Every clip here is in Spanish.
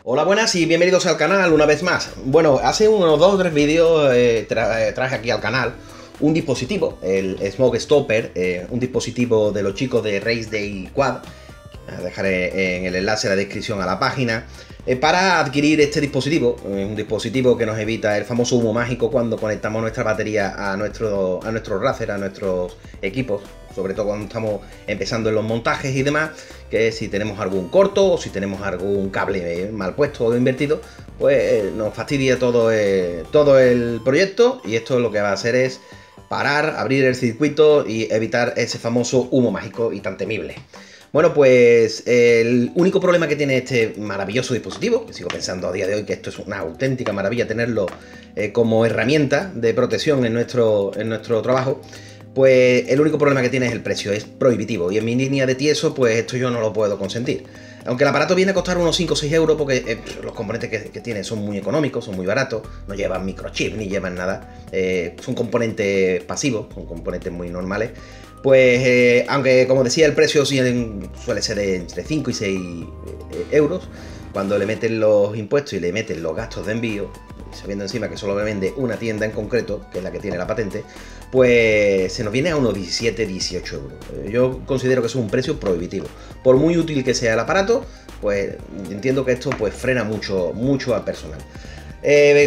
Hola, buenas y bienvenidos al canal una vez más. Bueno, hace unos 2 o 3 vídeos traje aquí al canal un dispositivo, el Smoke Stopper, un dispositivo de los chicos de Race Day Quad. Dejaré en el enlace en la descripción a la página. Para adquirir este dispositivo, un dispositivo que nos evita el famoso humo mágico cuando conectamos nuestra batería a nuestro racer, a nuestros equipos, sobre todo cuando estamos empezando en los montajes y demás, que si tenemos algún corto o si tenemos algún cable mal puesto o invertido, pues nos fastidia todo el proyecto, y esto lo que va a hacer es parar, abrir el circuito y evitar ese famoso humo mágico y tan temible. Bueno, pues el único problema que tiene este maravilloso dispositivo, que sigo pensando a día de hoy que esto es una auténtica maravilla tenerlo como herramienta de protección en nuestro trabajo, pues el único problema que tiene es el precio, es prohibitivo, y en mi línea de tieso pues esto yo no lo puedo consentir. Aunque el aparato viene a costar unos 5 o 6 euros porque los componentes que tiene son muy económicos, son muy baratos, no llevan microchip ni llevan nada, son componentes pasivos, son componentes muy normales. Pues aunque como decía el precio suele ser de entre 5 y 6 euros, cuando le meten los impuestos y le meten los gastos de envío, sabiendo encima que solo me vende una tienda en concreto, que es la que tiene la patente, pues se nos viene a unos 17-18 euros. Yo considero que es un precio prohibitivo. Por muy útil que sea el aparato, pues entiendo que esto pues frena mucho al personal.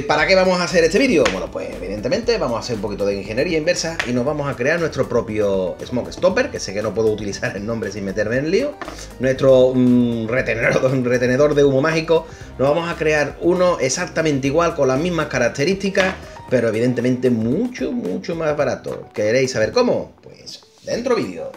¿Para qué vamos a hacer este vídeo? Bueno, pues evidentemente vamos a hacer un poquito de ingeniería inversa y nos vamos a crear nuestro propio Smoke Stopper, que sé que no puedo utilizar el nombre sin meterme en lío. Nuestro retenedor de humo mágico. Nos vamos a crear uno exactamente igual, con las mismas características, pero evidentemente mucho más barato. ¿Queréis saber cómo? Pues dentro vídeo.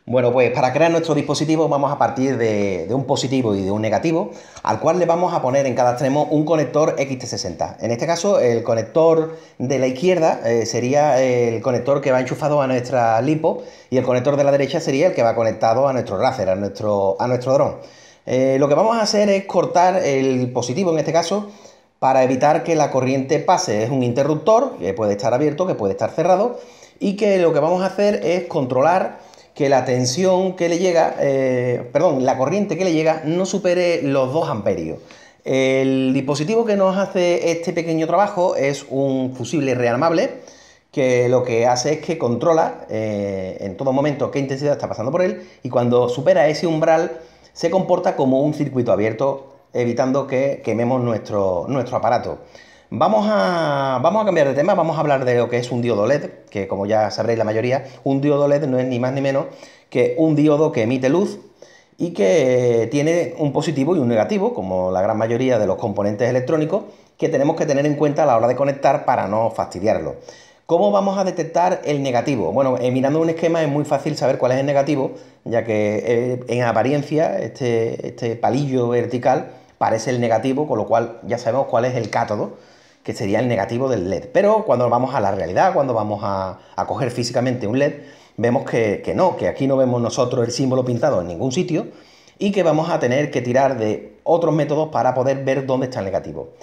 Bueno, pues para crear nuestro dispositivo vamos a partir de un positivo y de un negativo, al cual le vamos a poner en cada extremo un conector XT60. En este caso, el conector de la izquierda sería el conector que va enchufado a nuestra lipo, y el conector de la derecha sería el que va conectado a nuestro racer, a nuestro dron. Lo que vamos a hacer es cortar el positivo, en este caso, para evitar que la corriente pase. Es un interruptor que puede estar abierto, que puede estar cerrado, y que lo que vamos a hacer es controlar que la tensión que le llega, la corriente que le llega no supere los 2 amperios. El dispositivo que nos hace este pequeño trabajo es un fusible rearmable, que lo que hace es que controla en todo momento qué intensidad está pasando por él, y cuando supera ese umbral se comporta como un circuito abierto, evitando que quememos nuestro aparato. Vamos a cambiar de tema, vamos a hablar de lo que es un diodo LED, que como ya sabréis la mayoría, un diodo LED no es ni más ni menos que un diodo que emite luz y que tiene un positivo y un negativo, como la gran mayoría de los componentes electrónicos, que tenemos que tener en cuenta a la hora de conectar para no fastidiarlo. ¿Cómo vamos a detectar el negativo? Bueno, mirando un esquema es muy fácil saber cuál es el negativo, ya que en apariencia este palillo vertical parece el negativo, con lo cual ya sabemos cuál es el cátodo, que sería el negativo del LED. Pero cuando vamos a la realidad, cuando vamos a coger físicamente un LED, vemos que aquí no vemos nosotros el símbolo pintado en ningún sitio, y que vamos a tener que tirar de otros métodos para poder ver dónde está el negativo.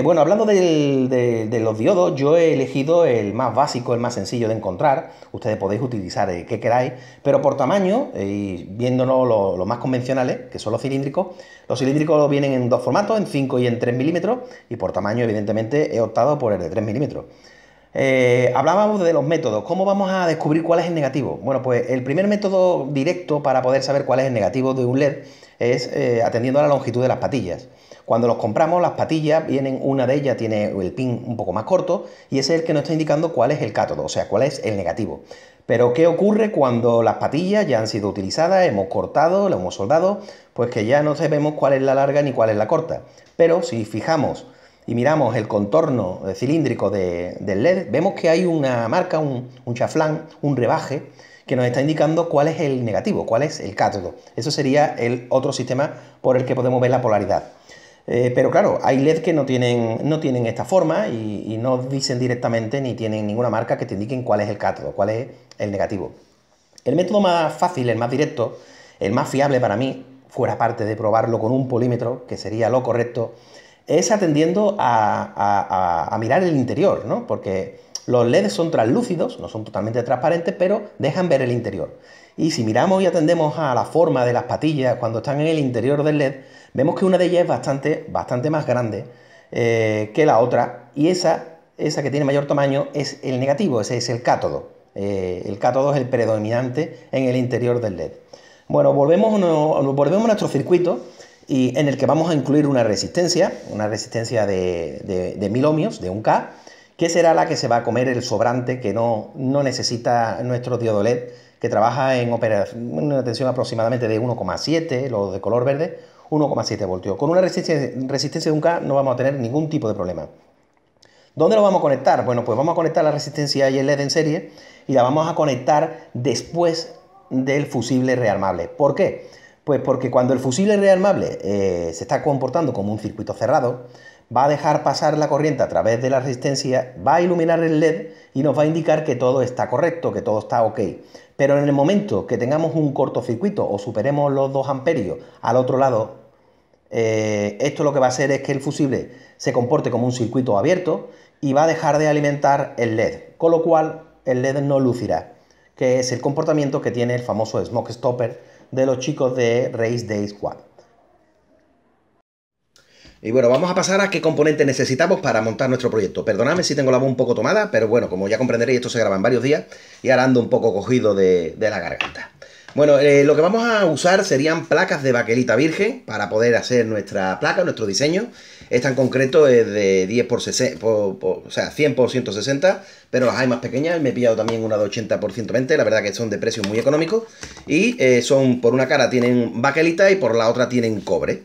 Bueno, hablando de los diodos, yo he elegido el más básico, el más sencillo de encontrar. Ustedes podéis utilizar el que queráis, pero por tamaño, y viéndonos los más convencionales, que son los cilíndricos vienen en 2 formatos, en 5 y en 3 milímetros, y por tamaño, evidentemente, he optado por el de 3 milímetros. Hablábamos de los métodos. ¿Cómo vamos a descubrir cuál es el negativo? Bueno, pues el primer método directo para poder saber cuál es el negativo de un LED es atendiendo a la longitud de las patillas. Cuando los compramos, las patillas una de ellas tiene el pin un poco más corto, y ese es el que nos está indicando cuál es el cátodo, o sea, cuál es el negativo. Pero ¿qué ocurre cuando las patillas ya han sido utilizadas, hemos cortado, las hemos soldado? Pues que ya no sabemos cuál es la larga ni cuál es la corta. Pero si fijamos y miramos el contorno cilíndrico del LED, vemos que hay una marca, un chaflán, un rebaje, que nos está indicando cuál es el negativo, cuál es el cátodo. Eso sería el otro sistema por el que podemos ver la polaridad. Pero claro, hay LED que no tienen esta forma y no dicen directamente, ni tienen ninguna marca que te indiquen cuál es el cátodo, cuál es el negativo. El método más fácil, el más directo, el más fiable para mí, fuera parte de probarlo con un polímetro, que sería lo correcto, es atendiendo a mirar el interior, ¿no? Porque los LEDs son translúcidos, no son totalmente transparentes, pero dejan ver el interior. Y si miramos y atendemos a la forma de las patillas cuando están en el interior del LED, vemos que una de ellas es bastante más grande que la otra, y esa que tiene mayor tamaño es el negativo, ese es el cátodo. El cátodo es el predominante en el interior del LED. Bueno, volvemos a nuestro circuito y en el que vamos a incluir una resistencia de 1000 ohmios, de 1K, que será la que se va a comer el sobrante que no necesita nuestro diodo LED, que trabaja en una tensión aproximadamente de 1,7, los de color verde, 1,7 voltios. Con una resistencia de 1K no vamos a tener ningún tipo de problema. ¿Dónde lo vamos a conectar? Bueno, pues vamos a conectar la resistencia y el LED en serie y la vamos a conectar después del fusible rearmable. ¿Por qué? Pues porque cuando el fusible rearmable se está comportando como un circuito cerrado, va a dejar pasar la corriente a través de la resistencia, va a iluminar el LED y nos va a indicar que todo está correcto, que todo está ok. Pero en el momento que tengamos un cortocircuito o superemos los 2 amperios al otro lado, esto lo que va a hacer es que el fusible se comporte como un circuito abierto y va a dejar de alimentar el LED, con lo cual el LED no lucirá, que es el comportamiento que tiene el famoso Smoke Stopper de los chicos de Race Day Squad. Y bueno, vamos a pasar a qué componentes necesitamos para montar nuestro proyecto. Perdonadme si tengo la voz un poco tomada, pero bueno, como ya comprenderéis, esto se graba en varios días y ahora ando un poco cogido de la garganta. Bueno, lo que vamos a usar serían placas de baquelita virgen para poder hacer nuestra placa, nuestro diseño. Esta en concreto es de 10 por 60, o sea, 100 por 160, pero las hay más pequeñas. Me he pillado también una de 80 por 120, la verdad que son de precios muy económicos. Y son, por una cara tienen baquelita y por la otra tienen cobre.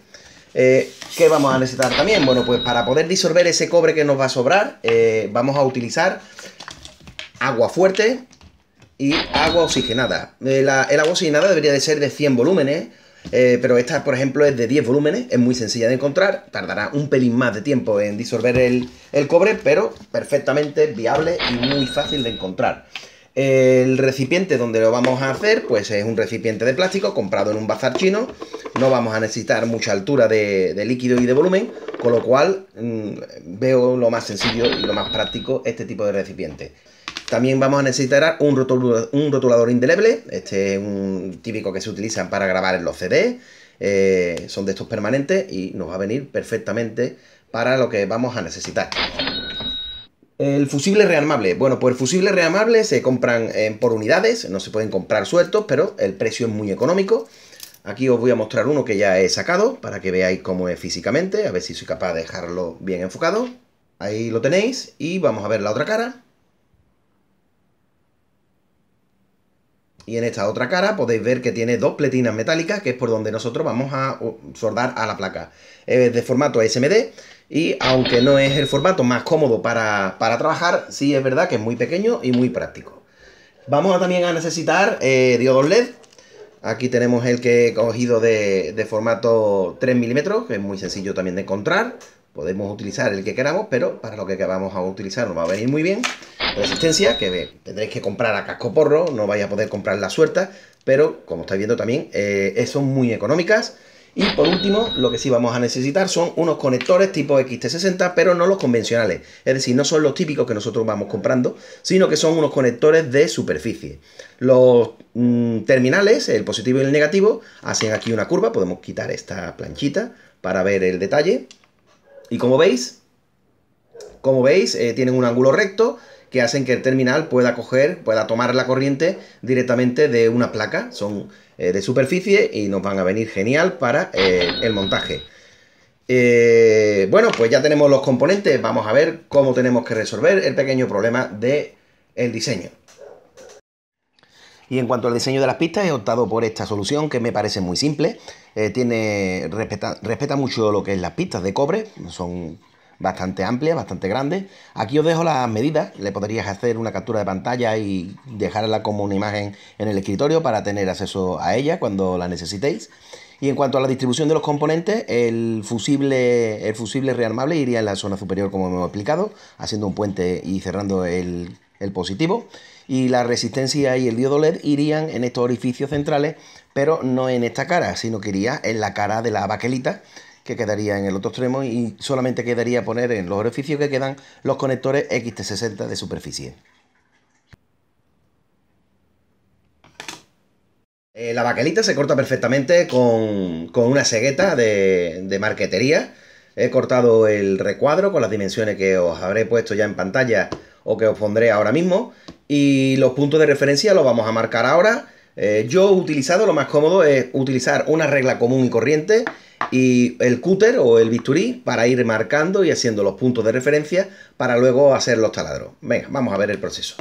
¿Qué vamos a necesitar también? Bueno, pues para poder disolver ese cobre que nos va a sobrar, vamos a utilizar agua fuerte y agua oxigenada. El agua oxigenada debería de ser de 100 volúmenes, pero esta, por ejemplo, es de 10 volúmenes, es muy sencilla de encontrar, tardará un pelín más de tiempo en disolver el cobre, pero perfectamente viable y muy fácil de encontrar. El recipiente donde lo vamos a hacer, pues es un recipiente de plástico comprado en un bazar chino. No vamos a necesitar mucha altura de líquido y de volumen, con lo cual veo lo más sencillo y lo más práctico este tipo de recipiente. También vamos a necesitar un rotulador indeleble. Este es un típico que se utiliza para grabar en los CD. Son de estos permanentes y nos va a venir perfectamente para lo que vamos a necesitar. El fusible rearmable. Bueno, pues el fusible rearmable se compran por unidades, no se pueden comprar sueltos, pero el precio es muy económico. Aquí os voy a mostrar uno que ya he sacado para que veáis cómo es físicamente, a ver si soy capaz de dejarlo bien enfocado. Ahí lo tenéis y vamos a ver la otra cara. Y en esta otra cara podéis ver que tiene 2 pletinas metálicas, que es por donde nosotros vamos a soldar a la placa. Es de formato SMD y aunque no es el formato más cómodo para trabajar, sí es verdad que es muy pequeño y muy práctico. Vamos también a necesitar diodos LED. Aquí tenemos el que he cogido de formato 3 milímetros, que es muy sencillo también de encontrar. Podemos utilizar el que queramos, pero para lo que vamos a utilizar nos va a venir muy bien. Resistencia, que tendréis que comprar a cascoporro, no vais a poder comprar la suelta, pero como estáis viendo también, son muy económicas. Y por último, lo que sí vamos a necesitar son unos conectores tipo XT60, pero no los convencionales. Es decir, no son los típicos que nosotros vamos comprando, sino que son unos conectores de superficie. Los terminales, el positivo y el negativo, hacen aquí una curva. Podemos quitar esta planchita para ver el detalle. Y como veis, tienen un ángulo recto que hacen que el terminal pueda tomar la corriente directamente de una placa. Son de superficie y nos van a venir genial para el montaje. Bueno, pues ya tenemos los componentes. Vamos a ver cómo tenemos que resolver el pequeño problema del diseño. Y en cuanto al diseño de las pistas, he optado por esta solución que me parece muy simple. Respeta mucho lo que es las pistas de cobre, son bastante amplias, bastante grandes. Aquí os dejo las medidas, le podrías hacer una captura de pantalla y dejarla como una imagen en el escritorio para tener acceso a ella cuando la necesitéis. Y en cuanto a la distribución de los componentes, el fusible rearmable iría en la zona superior, como hemos explicado, haciendo un puente y cerrando el positivo. Y la resistencia y el diodo LED irían en estos orificios centrales, pero no en esta cara, sino que iría en la cara de la baquelita, que quedaría en el otro extremo y solamente quedaría poner en los orificios que quedan los conectores XT60 de superficie. La baquelita se corta perfectamente con una segueta de marquetería. He cortado el recuadro con las dimensiones que os habré puesto ya en pantalla o que os pondré ahora mismo. Y los puntos de referencia los vamos a marcar ahora. Yo he utilizado, lo más cómodo es utilizar una regla común y corriente y el cúter o el bisturí para ir marcando y haciendo los puntos de referencia para luego hacer los taladros. Venga, vamos a ver el proceso.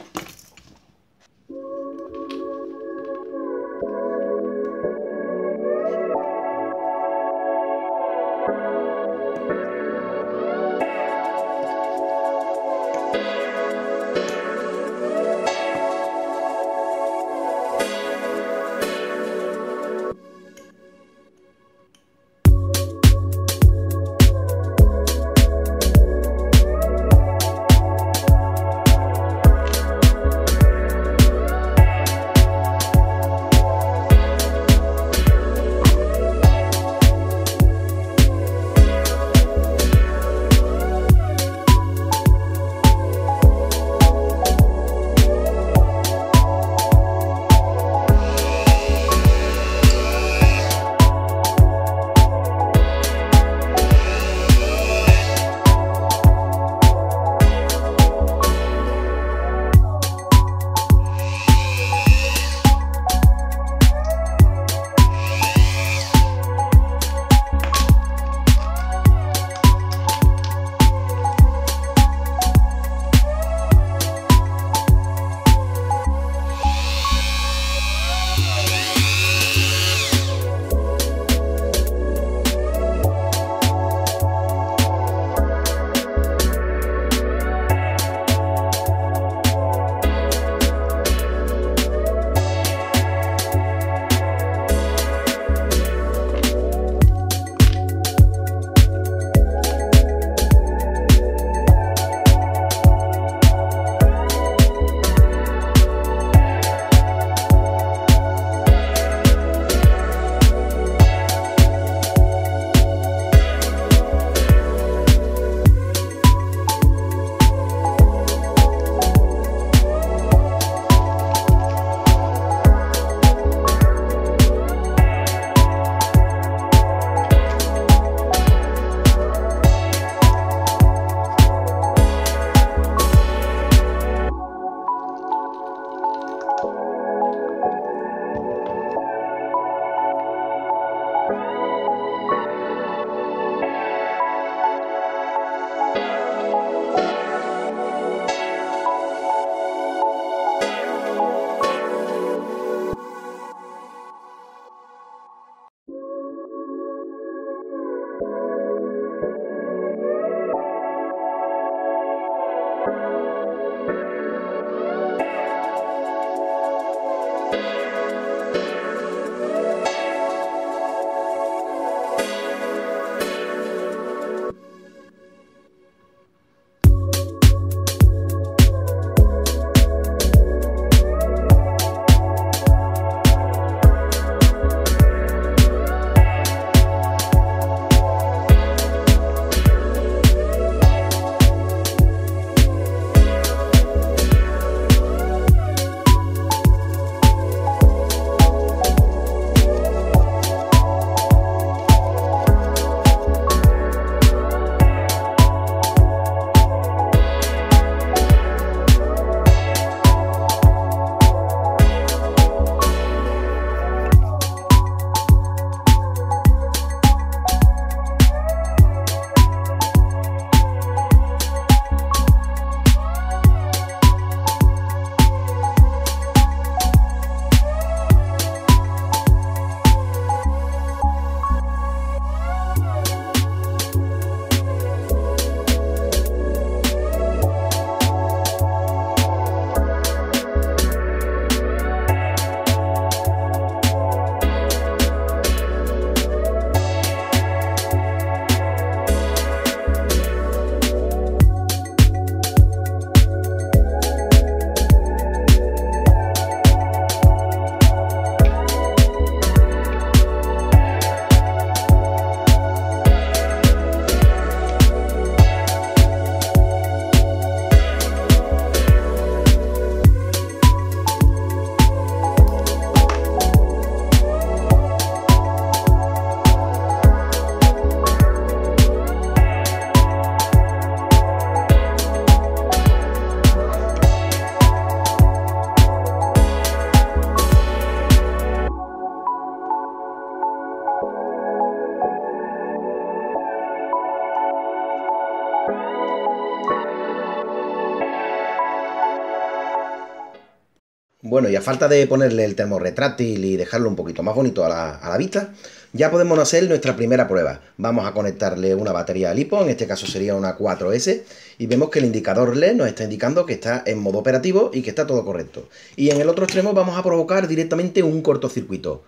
Bueno, y a falta de ponerle el termorretráctil y dejarlo un poquito más bonito a la vista, ya podemos hacer nuestra primera prueba. Vamos a conectarle una batería LiPo, en este caso sería una 4S, y vemos que el indicador LED nos está indicando que está en modo operativo y que está todo correcto. Y en el otro extremo vamos a provocar directamente un cortocircuito.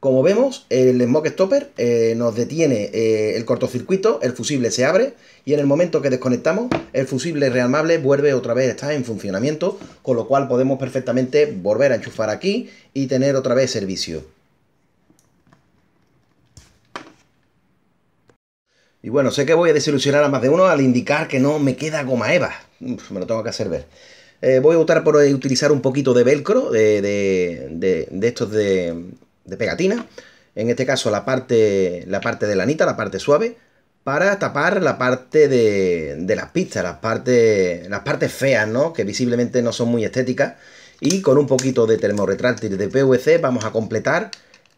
Como vemos, el Smoke Stopper nos detiene el cortocircuito, el fusible se abre y en el momento que desconectamos, el fusible rearmable vuelve otra vez a estar en funcionamiento, con lo cual podemos perfectamente volver a enchufar aquí y tener otra vez servicio. Y bueno, sé que voy a desilusionar a más de uno al indicar que no me queda goma eva. Me lo tengo que hacer ver. Voy a optar por utilizar un poquito de velcro, de estos de pegatina. En este caso la parte de lanita, la parte suave, para tapar la parte de las pistas, las partes feas, ¿no? Que visiblemente no son muy estéticas. Y con un poquito de termorretráctil de PVC vamos a completar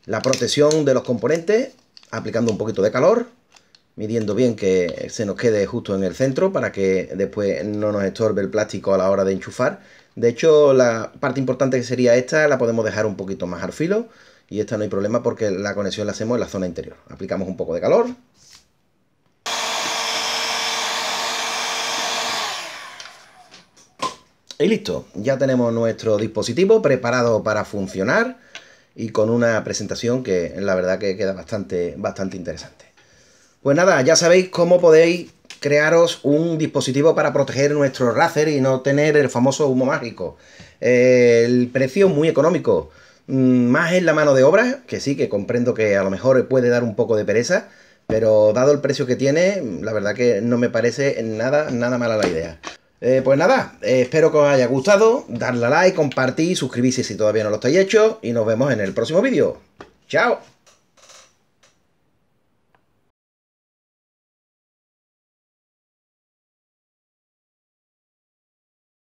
la protección de los componentes, aplicando un poquito de calor, midiendo bien que se nos quede justo en el centro para que después no nos estorbe el plástico a la hora de enchufar. De hecho, la parte importante que sería esta la podemos dejar un poquito más al filo y esta no hay problema porque la conexión la hacemos en la zona interior. Aplicamos un poco de calor. Y listo, ya tenemos nuestro dispositivo preparado para funcionar y con una presentación que la verdad que queda bastante interesante. Pues nada, ya sabéis cómo podéis crearos un dispositivo para proteger nuestro Razer y no tener el famoso humo mágico. El precio muy económico, más en la mano de obra, que sí, que comprendo que a lo mejor puede dar un poco de pereza, pero dado el precio que tiene, la verdad que no me parece nada mala la idea. Pues nada, espero que os haya gustado, darle a like, compartir, suscribirse si todavía no lo estáis hecho y nos vemos en el próximo vídeo. ¡Chao!